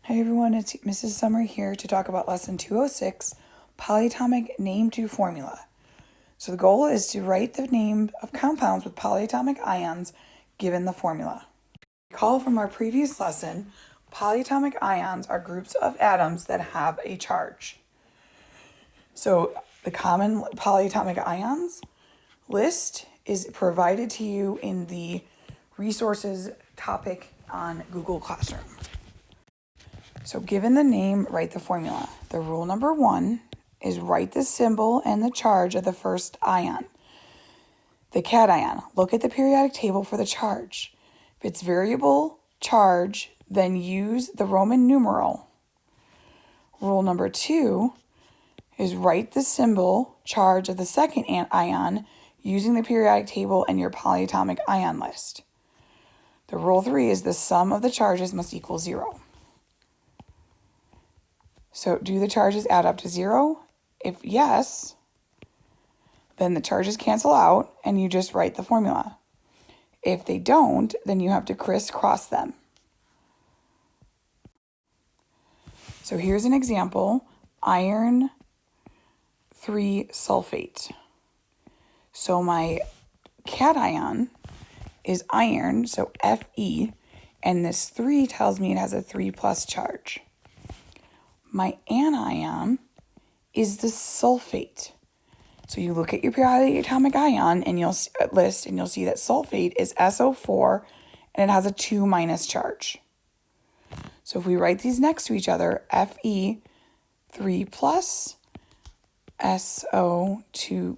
Hi everyone, it's Mrs. Summer here to talk about lesson 206, polyatomic name to formula. So the goal is to write the name of compounds with polyatomic ions given the formula. Recall from our previous lesson, polyatomic ions are groups of atoms that have a charge. So the common polyatomic ions list is provided to you in the resources topic on Google Classroom. So given the name, write the formula. The rule number 1 is write the symbol and the charge of the first ion. The cation. Look at the periodic table for the charge. If it's variable charge, then use the Roman numeral. Rule number 2 is write the symbol charge of the second ion using the periodic table and your polyatomic ion list. The rule 3 is the sum of the charges must equal 0. So do the charges add up to 0? If yes, then the charges cancel out and you just write the formula. If they don't, then you have to crisscross them. So here's an example, iron 3 sulfate. So my cation is iron, so Fe, and this 3 tells me it has a 3+ charge. My anion is the sulfate. So you look at your periodic atomic ion and you'll see that sulfate is SO4 and it has a 2- charge. So if we write these next to each other, Fe 3 plus SO4 2-,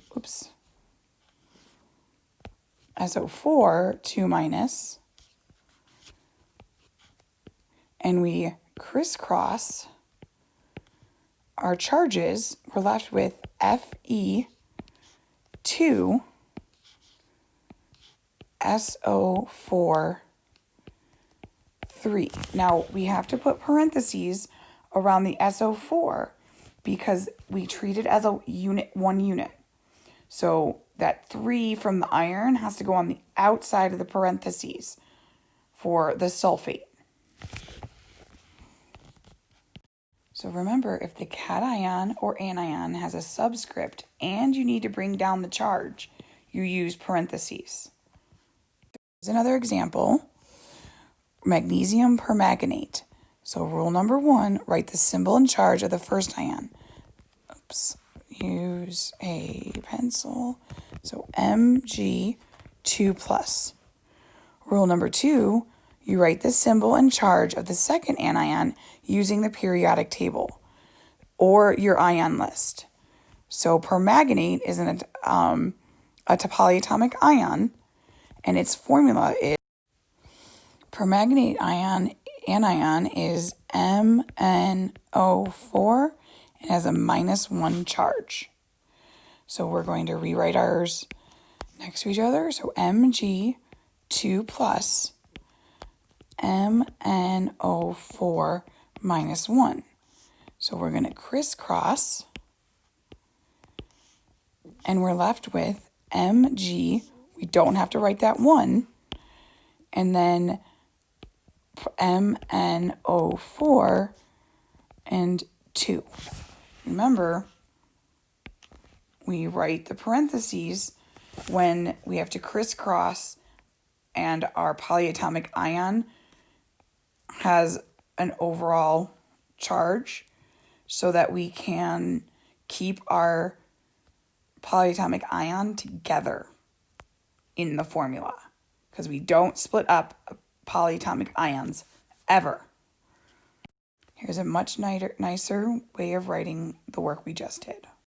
and we crisscross our charges, we're left with Fe 2 SO4 3. Now we have to put parentheses around the SO4 because we treat it as a unit, one unit. So that 3 from the iron has to go on the outside of the parentheses for the sulfate. So remember, if the cation or anion has a subscript and you need to bring down the charge, you use parentheses. Here's another example, magnesium permanganate. So rule number 1, write the symbol and charge of the first ion. Use a pencil. So Mg 2+. Rule number 2, you write the symbol and charge of the second anion using the periodic table or your ion list. So permanganate is a polyatomic ion, and its formula is permanganate anion is MnO4 and has a -1 charge. So we're going to rewrite ours next to each other. So Mg 2+ MnO4 -1. So we're going to crisscross, and we're left with Mg. We don't have to write that 1. And then MnO4 and 2. Remember, we write the parentheses when we have to crisscross and our polyatomic ion has an overall charge so that we can keep our polyatomic ion together in the formula because we don't split up polyatomic ions ever. Here's a much nicer way of writing the work we just did.